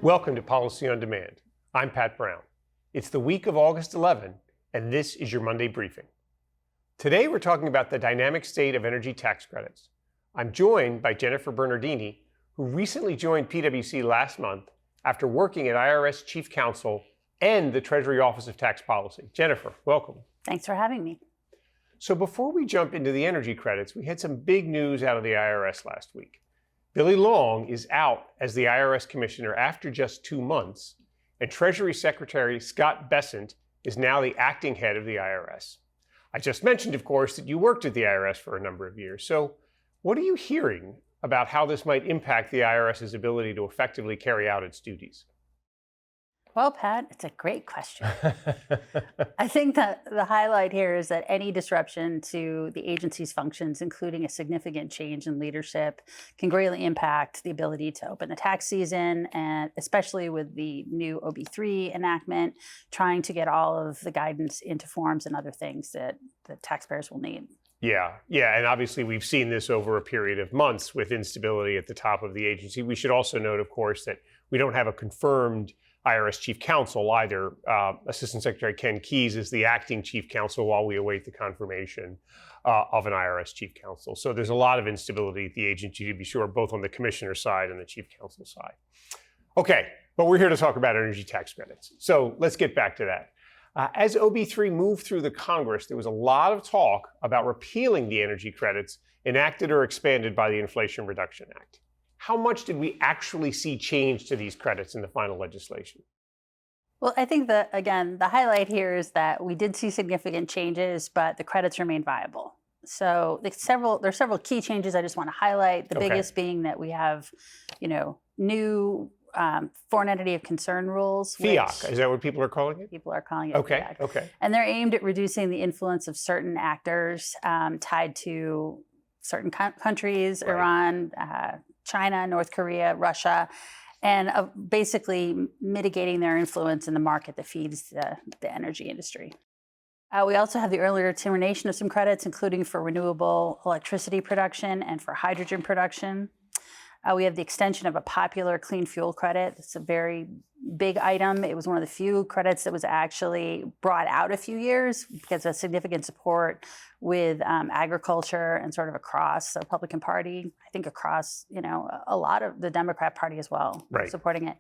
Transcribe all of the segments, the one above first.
Welcome to Policy on Demand. I'm Pat Brown. It's the week of August 11, and this is your Monday briefing. Today we're talking about the dynamic state of energy tax credits. I'm joined by Jennifer Bernardini, who recently joined PwC last month after working at IRS Chief Counsel and the Treasury Office of Tax Policy. Jennifer, welcome. Thanks for having me. So before we jump into the energy credits, we had some big news out of the IRS last week. Billy Long is out as the IRS Commissioner after just 2 months, and Treasury Secretary Scott Bessent is now the acting head of the IRS. I just mentioned, of course, that you worked at the IRS for a number of years. So what are you hearing about how this might impact the IRS's ability to effectively carry out its duties? Well, Pat, it's a great question. I think that the highlight here is that any disruption to the agency's functions, including a significant change in leadership, can greatly impact the ability to open the tax season, and especially with the new OB3 enactment, trying to get all of the guidance into forms and other things that the taxpayers will need. Yeah, and obviously we've seen this over a period of months with instability at the top of the agency. We should also note, of course, that we don't have a confirmed IRS Chief Counsel either. Assistant Secretary Ken Keyes is the acting Chief Counsel while we await the confirmation of an IRS Chief Counsel. So there's a lot of instability at the agency, to be sure, both on the Commissioner side and the Chief Counsel side. Okay, but we're here to talk about energy tax credits. So let's get back to that. As OB3 moved through the Congress, there was a lot of talk about repealing the energy credits enacted or expanded by the Inflation Reduction Act. How much did we actually see change to these credits in the final legislation? Well, I think that, again, the highlight here is that we did see significant changes, but the credits remain viable. So there's several key changes I just want to highlight. The biggest being that we have, new foreign entity of concern rules. FEOC, is that what people are calling it? People are calling it FEOC. Okay. And they're aimed at reducing the influence of certain actors tied to certain countries, right. Iran, China, North Korea, Russia, and basically mitigating their influence in the market that feeds the energy industry. We also have the earlier termination of some credits, including for renewable electricity production and for hydrogen production. We have the extension of a popular clean fuel credit. It's a very big item. It was one of the few credits that was actually brought out a few years because of significant support with agriculture and sort of across the Republican Party. I think across, a lot of the Democrat Party as well, right, supporting it.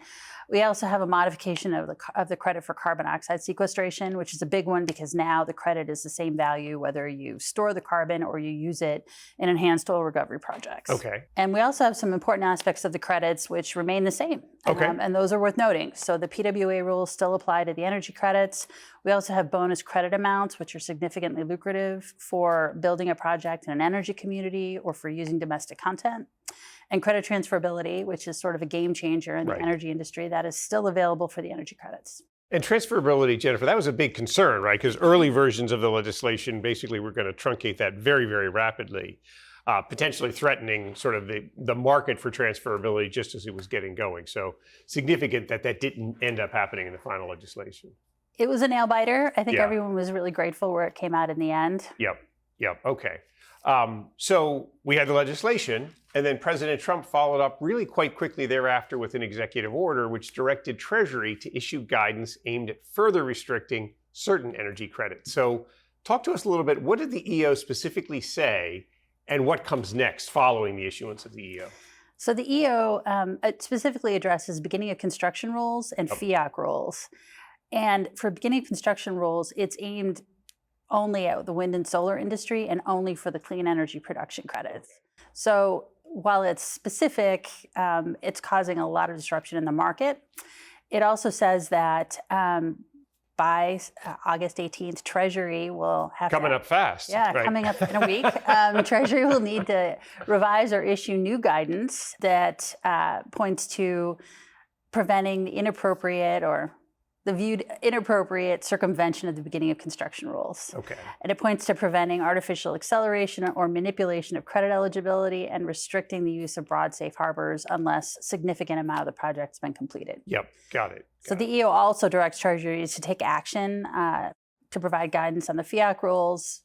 We also have a modification of the credit for carbon dioxide sequestration, which is a big one because now the credit is the same value whether you store the carbon or you use it in enhanced oil recovery projects. Okay. And we also have some important aspects of the credits which remain the same. Okay. And those are worth noting. So the PWA rules still apply to the energy credits. We also have bonus credit amounts, which are significantly lucrative for building a project in an energy community or for using domestic content. And credit transferability, which is sort of a game changer in the energy industry, that is still available for the energy credits. And transferability, Jennifer, that was a big concern, right? Because early versions of the legislation basically were going to truncate that very, very rapidly, potentially threatening sort of the market for transferability just as it was getting going. So significant that didn't end up happening in the final legislation. It was a nail biter. I think everyone was really grateful where it came out in the end. Yep. Okay. So we had the legislation, and then President Trump followed up really quite quickly thereafter with an executive order which directed Treasury to issue guidance aimed at further restricting certain energy credits. So talk to us a little bit. What did the EO specifically say, and what comes next following the issuance of the EO? So the EO it specifically addresses beginning of construction rules and FEOC rules. And for beginning of construction rules, it's aimed only at the wind and solar industry and only for the clean energy production credits. So while it's specific, it's causing a lot of disruption in the market. It also says that by August 18th, Treasury will have coming up fast. Yeah, right. Coming up in a week. Treasury will need to revise or issue new guidance that points to preventing the inappropriate or the viewed inappropriate circumvention of the beginning of construction rules. Okay. And it points to preventing artificial acceleration or manipulation of credit eligibility and restricting the use of broad safe harbors unless significant amount of the project's been completed. Yep, got it. So the EO also directs Treasury to take action to provide guidance on the FEOC rules,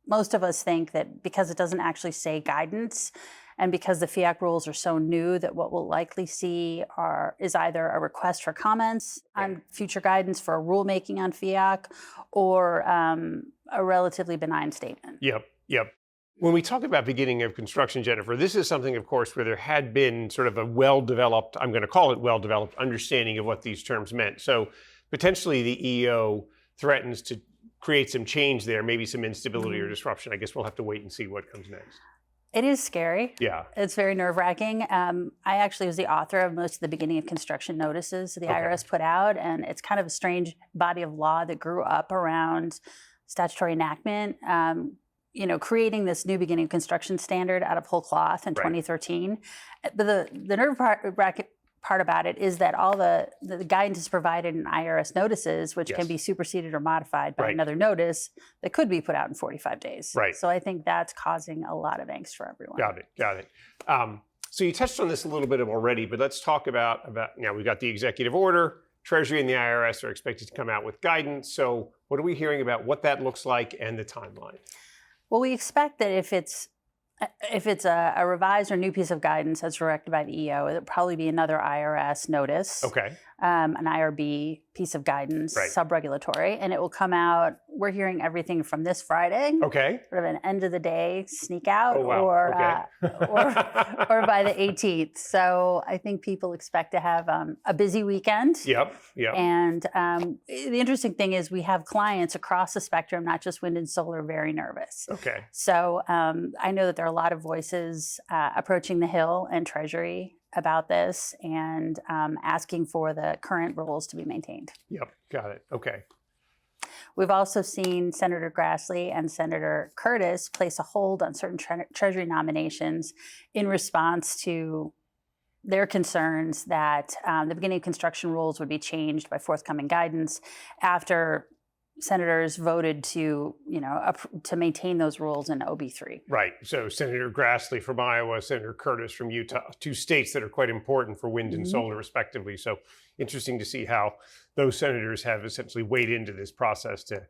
most of us think that because it doesn't actually say guidance, and because the FIAC rules are so new, that what we'll likely see is either a request for comments on future guidance for a rulemaking on FIAC, or a relatively benign statement. Yep. When we talk about beginning of construction, Jennifer, this is something, of course, where there had been sort of a well-developed, I'm going to call it well-developed, understanding of what these terms meant. So potentially the EO threatens to create some change there, maybe some instability or disruption. I guess we'll have to wait and see what comes next. It is scary. Yeah. It's very nerve-wracking. I actually was the author of most of the beginning of construction notices the IRS put out, and it's kind of a strange body of law that grew up around statutory enactment, creating this new beginning of construction standard out of whole cloth in 2013. But the nerve-wracking part about it is that all the guidance is provided in IRS notices, which can be superseded or modified by another notice that could be put out in 45 days. Right. So I think that's causing a lot of angst for everyone. Got it. So you touched on this a little bit already, but let's talk about now we've got the executive order. Treasury and the IRS are expected to come out with guidance. So what are we hearing about what that looks like and the timeline? Well, we expect that if it's a revised or new piece of guidance that's directed by the EO, it'll probably be another IRS notice, an IRB piece of guidance, sub-regulatory, and it will come out. We're hearing everything from this Friday, sort of an end of the day sneak out, or by the 18th. So I think people expect to have a busy weekend. Yep. And the interesting thing is we have clients across the spectrum, not just wind and solar, very nervous. So I know that there are a lot of voices approaching the Hill and Treasury about this and asking for the current rules to be maintained. Yep, got it. Okay. We've also seen Senator Grassley and Senator Curtis place a hold on certain Treasury nominations in response to their concerns that the beginning of construction rules would be changed by forthcoming guidance after senators voted to maintain those rules in OB3. Right. So Senator Grassley from Iowa, Senator Curtis from Utah, two states that are quite important for wind and solar, respectively. So interesting to see how those senators have essentially weighed into this process to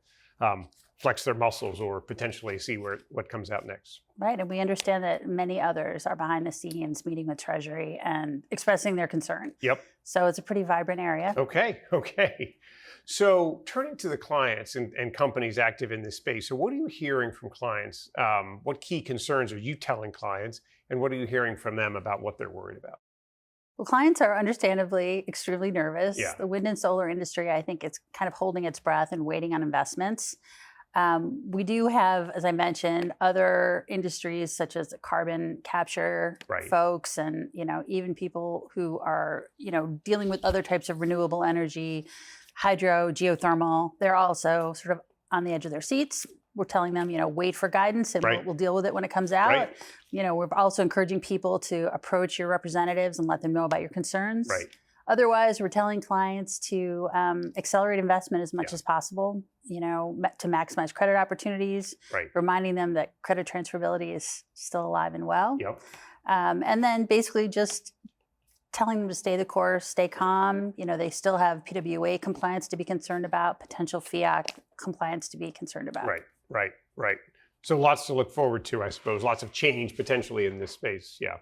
flex their muscles or potentially see what comes out next. Right. And we understand that many others are behind the scenes meeting with Treasury and expressing their concern. Yep. So it's a pretty vibrant area. Okay. So turning to the clients and companies active in this space, so what are you hearing from clients? What key concerns are you telling clients? And what are you hearing from them about what they're worried about? Well, clients are understandably extremely nervous. Yeah. The wind and solar industry, I think it's kind of holding its breath and waiting on investments. We do have, as I mentioned, other industries such as the carbon capture folks and, even people who are, dealing with other types of renewable energy, hydro, geothermal. They're also sort of on the edge of their seats. We're telling them, wait for guidance and we'll deal with it when it comes out. We're also encouraging people to approach your representatives and let them know about your concerns. Otherwise, we're telling clients to accelerate investment as much as possible, to maximize credit opportunities, reminding them that credit transferability is still alive and well. And then basically just telling them to stay the course, stay calm. They still have PWA compliance to be concerned about, potential FIAC compliance to be concerned about. Right. So lots to look forward to, I suppose. Lots of change potentially in this space. Yeah.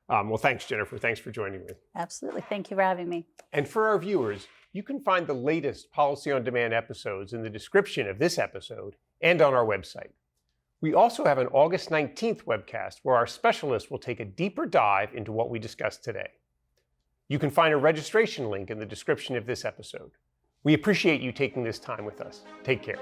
Well, thanks, Jennifer. Thanks for joining me. Absolutely. Thank you for having me. And for our viewers, you can find the latest Policy on Demand episodes in the description of this episode and on our website. We also have an August 19th webcast where our specialist will take a deeper dive into what we discussed today. You can find a registration link in the description of this episode. We appreciate you taking this time with us. Take care.